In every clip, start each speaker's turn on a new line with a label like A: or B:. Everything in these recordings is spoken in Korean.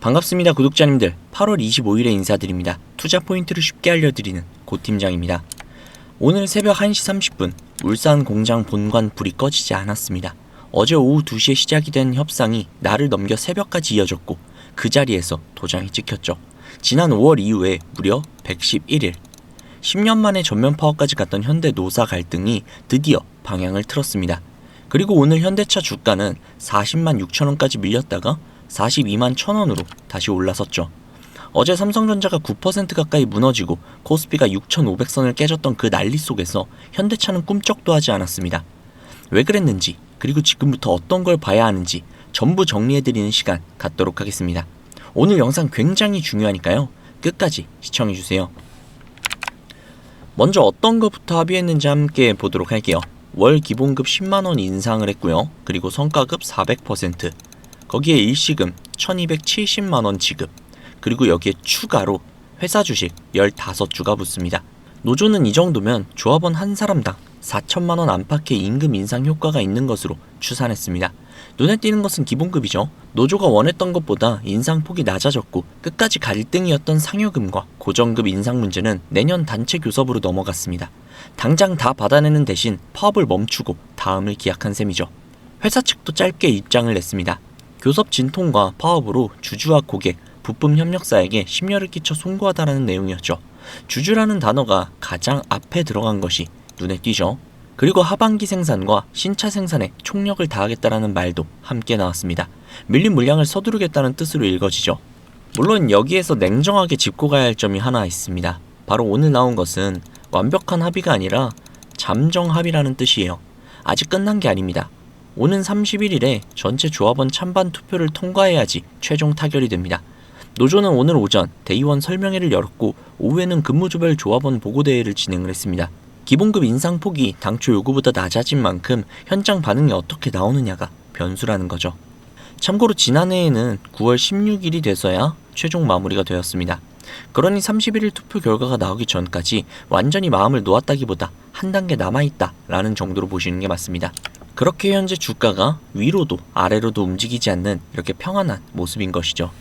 A: 반갑습니다 구독자님들. 8월 25일에 인사드립니다. 투자 포인트를 쉽게 알려드리는 고 팀장입니다. 오늘 새벽 1시 30분 울산 공장 본관 불이 꺼지지 않았습니다. 어제 오후 2시에 시작이 된 협상이 날을 넘겨 새벽까지 이어졌고 그 자리에서 도장이 찍혔죠. 지난 5월 이후에 무려 111일 10년 만에 전면 파업까지 갔던 현대 노사 갈등이 드디어 방향을 틀었습니다. 그리고 오늘 현대차 주가는 40만 6천원까지 밀렸다가 42만 1천원으로 다시 올라섰죠. 어제 삼성전자가 9% 가까이 무너지고 코스피가 6,500선을 깨졌던 그 난리 속에서 현대차는 꿈쩍도 하지 않았습니다. 왜 그랬는지, 그리고 지금부터 어떤 걸 봐야 하는지 전부 정리해드리는 시간 갖도록 하겠습니다. 오늘 영상 굉장히 중요하니까요. 끝까지 시청해주세요. 먼저 어떤 것부터 합의했는지 함께 보도록 할게요. 월 기본급 10만원 인상을 했고요. 그리고 성과급 400%, 거기에 일시금 1270만원 지급, 그리고 여기에 추가로 회사 주식 15주가 붙습니다. 노조는 이 정도면 조합원 한 사람당 4천만원 안팎의 임금 인상 효과가 있는 것으로 추산했습니다. 눈에 띄는 것은 기본급이죠. 노조가 원했던 것보다 인상폭이 낮아졌고 끝까지 갈등이었던 상여금과 고정급 인상 문제는 내년 단체 교섭으로 넘어갔습니다. 당장 다 받아내는 대신 파업을 멈추고 다음을 기약한 셈이죠. 회사 측도 짧게 입장을 냈습니다. 교섭 진통과 파업으로 주주와 고객, 부품 협력사에게 심려를 끼쳐 송구하다라는 내용이었죠. 주주라는 단어가 가장 앞에 들어간 것이 눈에 띄죠. 그리고 하반기 생산과 신차 생산에 총력을 다하겠다라는 말도 함께 나왔습니다. 밀린 물량을 서두르겠다는 뜻으로 읽어지죠. 물론 여기에서 냉정하게 짚고 가야 할 점이 하나 있습니다. 바로 오늘 나온 것은 완벽한 합의가 아니라 잠정 합의라는 뜻이에요. 아직 끝난 게 아닙니다. 오는 31일에 전체 조합원 찬반 투표를 통과해야지 최종 타결이 됩니다. 노조는 오늘 오전 대의원 설명회를 열었고 오후에는 근무조별 조합원 보고대회를 진행을 했습니다. 기본급 인상폭이 당초 요구보다 낮아진 만큼 현장 반응이 어떻게 나오느냐가 변수라는 거죠. 참고로 지난해에는 9월 16일이 돼서야 최종 마무리가 되었습니다. 그러니 31일 투표 결과가 나오기 전까지 완전히 마음을 놓았다기보다 한 단계 남아있다라는 정도로 보시는 게 맞습니다. 그렇게 현재 주가가 위로도 아래로도 움직이지 않는 이렇게 평안한 모습인 것이죠.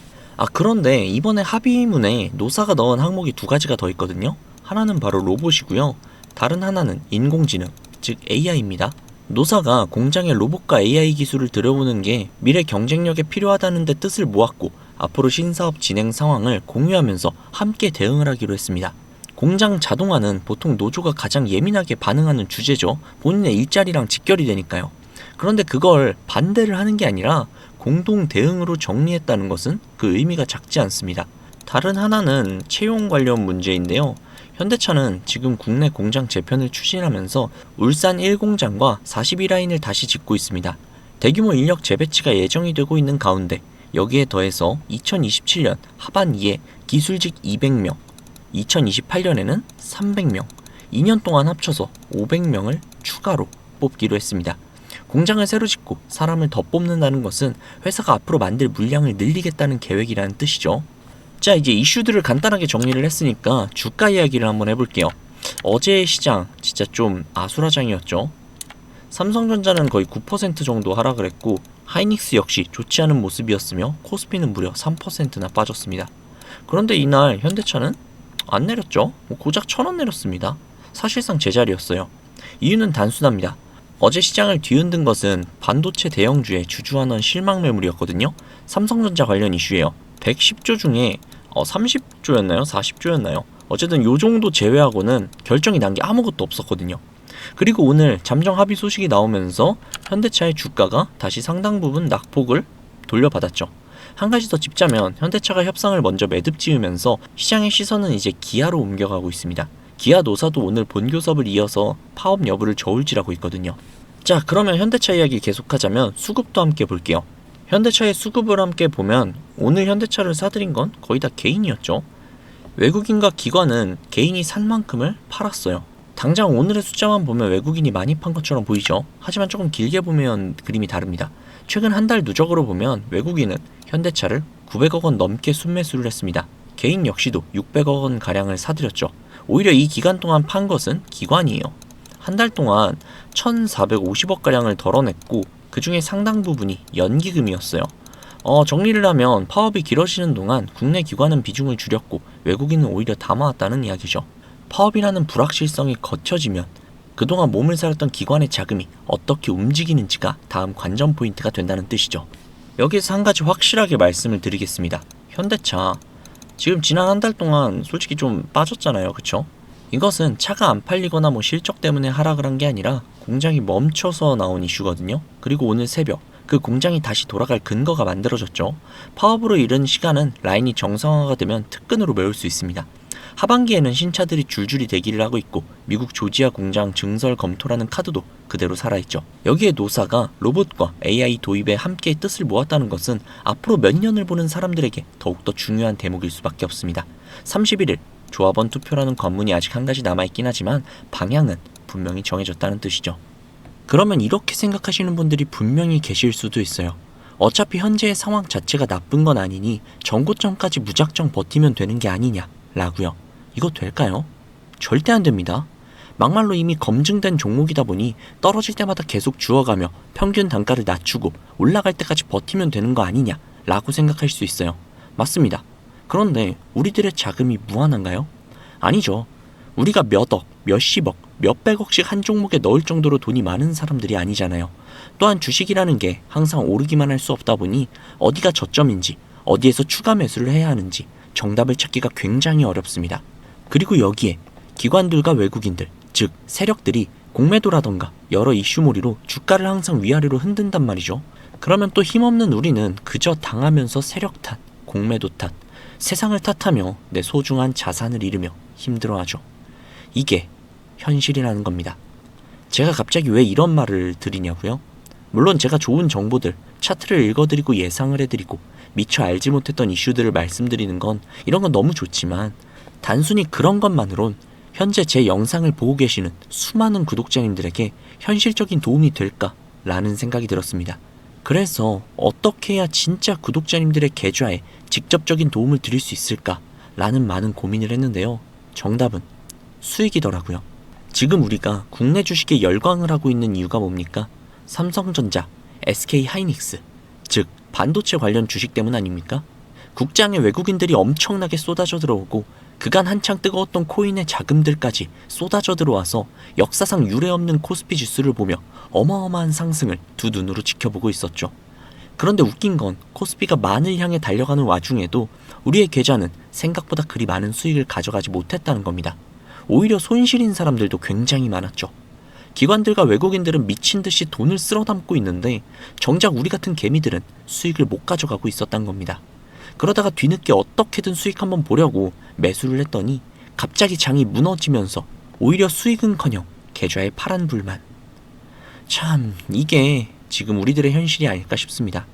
A: 그런데 이번에 합의문에 노사가 넣은 항목이 두 가지가 더 있거든요. 하나는 바로 로봇이고요. 다른 하나는 인공지능, 즉 AI입니다. 노사가 공장에 로봇과 AI 기술을 들여오는 게 미래 경쟁력에 필요하다는 데 뜻을 모았고 앞으로 신사업 진행 상황을 공유하면서 함께 대응을 하기로 했습니다. 공장 자동화는 보통 노조가 가장 예민하게 반응하는 주제죠. 본인의 일자리랑 직결이 되니까요. 그런데 그걸 반대를 하는 게 아니라 공동 대응으로 정리했다는 것은 그 의미가 작지 않습니다. 다른 하나는 채용 관련 문제인데요. 현대차는 지금 국내 공장 재편을 추진하면서 울산 1공장과 42라인을 다시 짓고 있습니다. 대규모 인력 재배치가 예정이 되고 있는 가운데 여기에 더해서 2027년 하반기에 기술직 200명, 2028년에는 300명, 2년 동안 합쳐서 500명을 추가로 뽑기로 했습니다. 공장을 새로 짓고 사람을 더 뽑는다는 것은 회사가 앞으로 만들 물량을 늘리겠다는 계획이라는 뜻이죠. 자, 이제 이슈들을 간단하게 정리를 했으니까 주가 이야기를 한번 해볼게요. 어제의 시장 진짜 좀 아수라장이었죠. 삼성전자는 거의 9% 정도 하락을 했고 하이닉스 역시 좋지 않은 모습이었으며 코스피는 무려 3%나 빠졌습니다. 그런데 이날 현대차는 안 내렸죠. 고작 1,000원 내렸습니다. 사실상 제자리였어요. 이유는 단순합니다. 어제 시장을 뒤흔든 것은 반도체 대형주의 주주환원 실망 매물이었거든요. 삼성전자 관련 이슈예요. 110조 중에 30조였나요? 40조였나요? 어쨌든 요 정도 제외하고는 결정이 난 게 아무것도 없었거든요. 그리고 오늘 잠정 합의 소식이 나오면서 현대차의 주가가 다시 상당 부분 낙폭을 돌려받았죠. 한 가지 더 짚자면 현대차가 협상을 먼저 매듭 지으면서 시장의 시선은 이제 기아로 옮겨가고 있습니다. 기아 노사도 오늘 본교섭을 이어서 파업 여부를 저울질하고 있거든요. 자, 그러면 현대차 이야기 계속하자면 수급도 함께 볼게요. 현대차의 수급을 함께 보면 오늘 현대차를 사들인 건 거의 다 개인이었죠. 외국인과 기관은 개인이 산 만큼을 팔았어요. 당장 오늘의 숫자만 보면 외국인이 많이 판 것처럼 보이죠. 하지만 조금 길게 보면 그림이 다릅니다. 최근 한 달 누적으로 보면 외국인은 현대차를 900억 원 넘게 순매수를 했습니다. 개인 역시도 600억 원 가량을 사들였죠. 오히려 이 기간 동안 판 것은 기관이에요. 한 달 동안 1,450억 가량을 덜어냈고 그 중에 상당 부분이 연기금이었어요. 정리를 하면 파업이 길어지는 동안 국내 기관은 비중을 줄였고 외국인은 오히려 담아왔다는 이야기죠. 파업이라는 불확실성이 거쳐지면 그동안 몸을 사렸던 기관의 자금이 어떻게 움직이는지가 다음 관전 포인트가 된다는 뜻이죠. 여기서 한 가지 확실하게 말씀을 드리겠습니다. 현대차 지금 지난 한 달 동안 솔직히 좀 빠졌잖아요. 그쵸? 이것은 차가 안 팔리거나 실적 때문에 하락을 한 게 아니라 공장이 멈춰서 나온 이슈거든요. 그리고 오늘 새벽 그 공장이 다시 돌아갈 근거가 만들어졌죠. 파업으로 이른 시간은 라인이 정상화가 되면 특근으로 메울 수 있습니다. 하반기에는 신차들이 줄줄이 대기를 하고 있고 미국 조지아 공장 증설 검토라는 카드도 그대로 살아있죠. 여기에 노사가 로봇과 AI 도입에 함께 뜻을 모았다는 것은 앞으로 몇 년을 보는 사람들에게 더욱더 중요한 대목일 수밖에 없습니다. 31일 조합원 투표라는 관문이 아직 한 가지 남아있긴 하지만 방향은 분명히 정해졌다는 뜻이죠. 그러면 이렇게 생각하시는 분들이 분명히 계실 수도 있어요. 어차피 현재의 상황 자체가 나쁜 건 아니니 정고점까지 무작정 버티면 되는 게 아니냐 라고요. 이거 될까요? 절대 안 됩니다. 막말로 이미 검증된 종목이다 보니 떨어질 때마다 계속 주워가며 평균 단가를 낮추고 올라갈 때까지 버티면 되는 거 아니냐 라고 생각할 수 있어요. 맞습니다. 그런데 우리들의 자금이 무한한가요? 아니죠. 우리가 몇억, 몇십억, 몇백억씩 한 종목에 넣을 정도로 돈이 많은 사람들이 아니잖아요. 또한 주식이라는 게 항상 오르기만 할 수 없다 보니 어디가 저점인지, 어디에서 추가 매수를 해야 하는지 정답을 찾기가 굉장히 어렵습니다. 그리고 여기에 기관들과 외국인들, 즉 세력들이 공매도라던가 여러 이슈몰이로 주가를 항상 위아래로 흔든단 말이죠. 그러면 또 힘없는 우리는 그저 당하면서 세력 탓, 공매도 탓, 세상을 탓하며 내 소중한 자산을 잃으며 힘들어하죠. 이게 현실이라는 겁니다. 제가 갑자기 왜 이런 말을 드리냐고요? 물론 제가 좋은 정보들, 차트를 읽어드리고 예상을 해드리고 미처 알지 못했던 이슈들을 말씀드리는 건 이런 건 너무 좋지만 단순히 그런 것만으론 현재 제 영상을 보고 계시는 수많은 구독자님들에게 현실적인 도움이 될까라는 생각이 들었습니다. 그래서 어떻게 해야 진짜 구독자님들의 계좌에 직접적인 도움을 드릴 수 있을까라는 많은 고민을 했는데요. 정답은 수익이더라고요. 지금 우리가 국내 주식에 열광을 하고 있는 이유가 뭡니까? 삼성전자, SK하이닉스, 즉 반도체 관련 주식 때문 아닙니까? 국장에 외국인들이 엄청나게 쏟아져 들어오고 그간 한창 뜨거웠던 코인의 자금들까지 쏟아져 들어와서 역사상 유례없는 코스피 지수를 보며 어마어마한 상승을 두 눈으로 지켜보고 있었죠. 그런데 웃긴 건 코스피가 만을 향해 달려가는 와중에도 우리의 계좌는 생각보다 그리 많은 수익을 가져가지 못했다는 겁니다. 오히려 손실인 사람들도 굉장히 많았죠. 기관들과 외국인들은 미친 듯이 돈을 쓸어 담고 있는데 정작 우리 같은 개미들은 수익을 못 가져가고 있었단 겁니다. 그러다가 뒤늦게 어떻게든 수익 한번 보려고 매수를 했더니 갑자기 장이 무너지면서 오히려 수익은커녕 계좌에 파란불만. 참 이게 지금 우리들의 현실이 아닐까 싶습니다.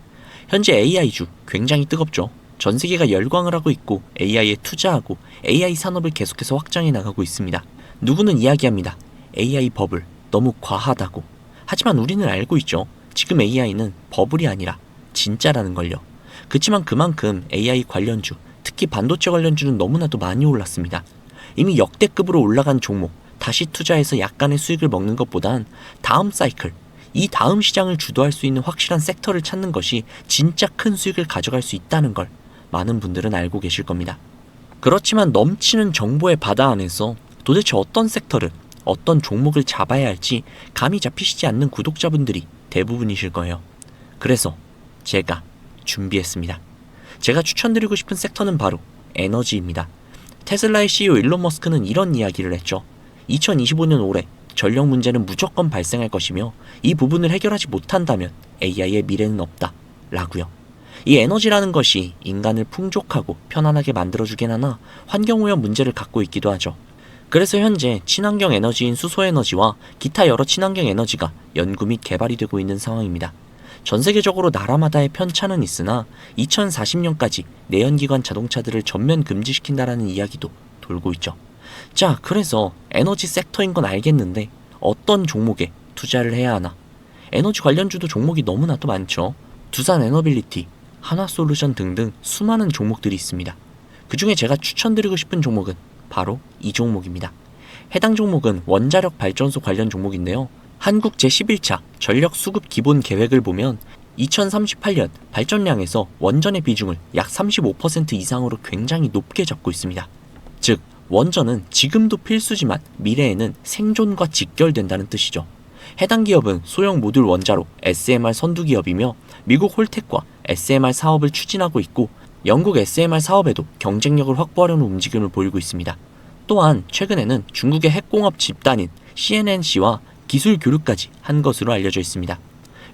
A: 현재 AI주 굉장히 뜨겁죠. 전 세계가 열광을 하고 있고 AI에 투자하고 AI 산업을 계속해서 확장해 나가고 있습니다. 누구는 이야기합니다. AI 버블 너무 과하다고. 하지만 우리는 알고 있죠. 지금 AI는 버블이 아니라 진짜라는 걸요. 그치만 그만큼 AI 관련주, 특히 반도체 관련주는 너무나도 많이 올랐습니다. 이미 역대급으로 올라간 종목, 다시 투자해서 약간의 수익을 먹는 것보단 다음 사이클, 이 다음 시장을 주도할 수 있는 확실한 섹터를 찾는 것이 진짜 큰 수익을 가져갈 수 있다는 걸 많은 분들은 알고 계실 겁니다. 그렇지만 넘치는 정보의 바다 안에서 도대체 어떤 섹터를, 어떤 종목을 잡아야 할지 감이 잡히시지 않는 구독자분들이 대부분이실 거예요. 그래서 제가 준비했습니다. 제가 추천드리고 싶은 섹터는 바로 에너지입니다. 테슬라의 CEO 일론 머스크는 이런 이야기를 했죠. 2025년 올해 전력 문제는 무조건 발생할 것이며 이 부분을 해결하지 못한다면 AI의 미래는 없다 라고요. 이 에너지라는 것이 인간을 풍족하고 편안하게 만들어주긴 하나 환경오염 문제를 갖고 있기도 하죠. 그래서 현재 친환경 에너지인 수소에너지와 기타 여러 친환경 에너지가 연구 및 개발이 되고 있는 상황입니다. 전 세계적으로 나라마다의 편차는 있으나 2040년까지 내연기관 자동차들을 전면 금지시킨다라는 이야기도 돌고 있죠. 자, 그래서 에너지 섹터인 건 알겠는데 어떤 종목에 투자를 해야 하나? 에너지 관련주도 종목이 너무나도 많죠. 두산에너빌리티, 한화솔루션 등등 수많은 종목들이 있습니다. 그 중에 제가 추천드리고 싶은 종목은 바로 이 종목입니다. 해당 종목은 원자력 발전소 관련 종목인데요. 한국 제11차 전력 수급 기본 계획을 보면 2038년 발전량에서 원전의 비중을 약 35% 이상으로 굉장히 높게 잡고 있습니다. 즉, 원전은 지금도 필수지만 미래에는 생존과 직결된다는 뜻이죠. 해당 기업은 소형 모듈 원자로 SMR 선두 기업이며 미국 홀텍과 SMR 사업을 추진하고 있고 영국 SMR 사업에도 경쟁력을 확보하려는 움직임을 보이고 있습니다. 또한 최근에는 중국의 핵공업 집단인 CNNC와 기술 교류까지 한 것으로 알려져 있습니다.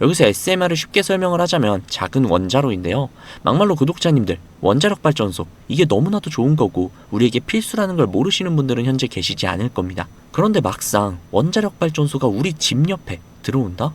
A: 여기서 SMR을 쉽게 설명을 하자면 작은 원자로인데요. 막말로 구독자님들, 원자력 발전소 이게 너무나도 좋은 거고 우리에게 필수라는 걸 모르시는 분들은 현재 계시지 않을 겁니다. 그런데 막상 원자력 발전소가 우리 집 옆에 들어온다?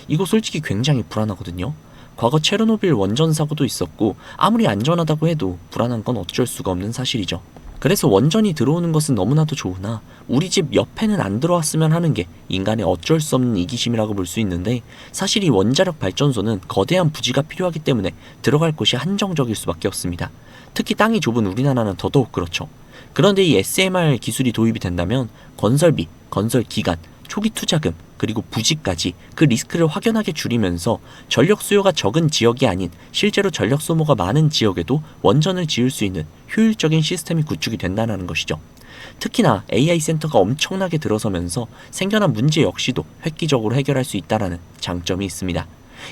A: 이거 솔직히 굉장히 불안하거든요. 과거 체르노빌 원전 사고도 있었고 아무리 안전하다고 해도 불안한 건 어쩔 수가 없는 사실이죠. 그래서 원전이 들어오는 것은 너무나도 좋으나 우리 집 옆에는 안 들어왔으면 하는 게 인간의 어쩔 수 없는 이기심이라고 볼 수 있는데, 사실 이 원자력 발전소는 거대한 부지가 필요하기 때문에 들어갈 곳이 한정적일 수밖에 없습니다. 특히 땅이 좁은 우리나라는 더더욱 그렇죠. 그런데 이 SMR 기술이 도입이 된다면 건설비, 건설 기간, 초기 투자금, 그리고 부지까지 그 리스크를 확연하게 줄이면서 전력 수요가 적은 지역이 아닌 실제로 전력 소모가 많은 지역에도 원전을 지을 수 있는 효율적인 시스템이 구축이 된다는 것이죠. 특히나 AI 센터가 엄청나게 들어서면서 생겨난 문제 역시도 획기적으로 해결할 수 있다는 장점이 있습니다.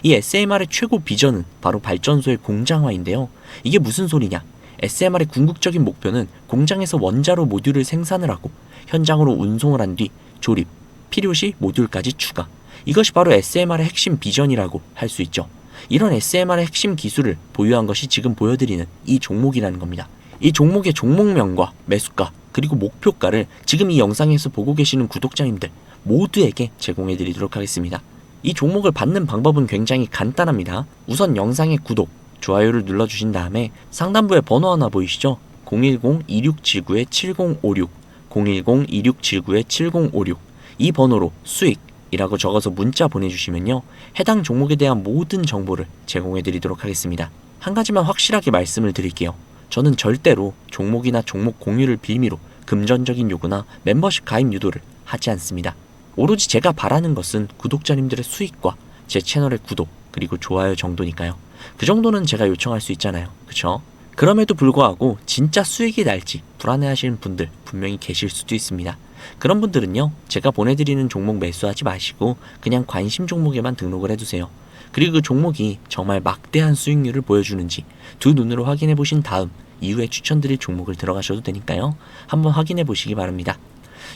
A: 이 SMR의 최고 비전은 바로 발전소의 공장화인데요. 이게 무슨 소리냐? SMR의 궁극적인 목표는 공장에서 원자로 모듈을 생산을 하고 현장으로 운송을 한 뒤 조립, 필요시 모듈까지 추가. 이것이 바로 SMR의 핵심 비전이라고 할 수 있죠. 이런 SMR의 핵심 기술을 보유한 것이 지금 보여드리는 이 종목이라는 겁니다. 이 종목의 종목명과 매수가 그리고 목표가를 지금 이 영상에서 보고 계시는 구독자님들 모두에게 제공해 드리도록 하겠습니다. 이 종목을 받는 방법은 굉장히 간단합니다. 우선 영상의 구독, 좋아요를 눌러주신 다음에 상단부에 번호 하나 보이시죠? 010-2679-7056 010-2679-7056 이 번호로 수익이라고 적어서 문자 보내주시면요, 해당 종목에 대한 모든 정보를 제공해 드리도록 하겠습니다. 한 가지만 확실하게 말씀을 드릴게요. 저는 절대로 종목이나 종목 공유를 빌미로 금전적인 요구나 멤버십 가입 유도를 하지 않습니다. 오로지 제가 바라는 것은 구독자님들의 수익과 제 채널의 구독 그리고 좋아요 정도니까요. 그 정도는 제가 요청할 수 있잖아요. 그쵸? 그럼에도 불구하고 진짜 수익이 날지 불안해하시는 분들 분명히 계실 수도 있습니다. 그런 분들은요, 제가 보내드리는 종목 매수하지 마시고 그냥 관심 종목에만 등록을 해두세요. 그리고 그 종목이 정말 막대한 수익률을 보여주는지 두 눈으로 확인해 보신 다음 이후에 추천드릴 종목을 들어가셔도 되니까요. 한번 확인해 보시기 바랍니다.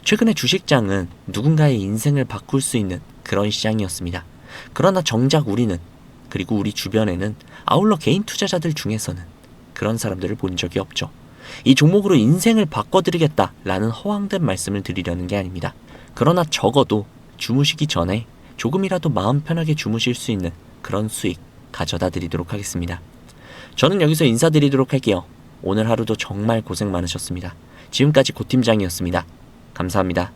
A: 최근에 주식장은 누군가의 인생을 바꿀 수 있는 그런 시장이었습니다. 그러나 정작 우리는, 그리고 우리 주변에는 아울러 개인 투자자들 중에서는 그런 사람들을 본 적이 없죠. 이 종목으로 인생을 바꿔드리겠다라는 허황된 말씀을 드리려는 게 아닙니다. 그러나 적어도 주무시기 전에 조금이라도 마음 편하게 주무실 수 있는 그런 수익 가져다 드리도록 하겠습니다. 저는 여기서 인사드리도록 할게요. 오늘 하루도 정말 고생 많으셨습니다. 지금까지 고팀장이었습니다. 감사합니다.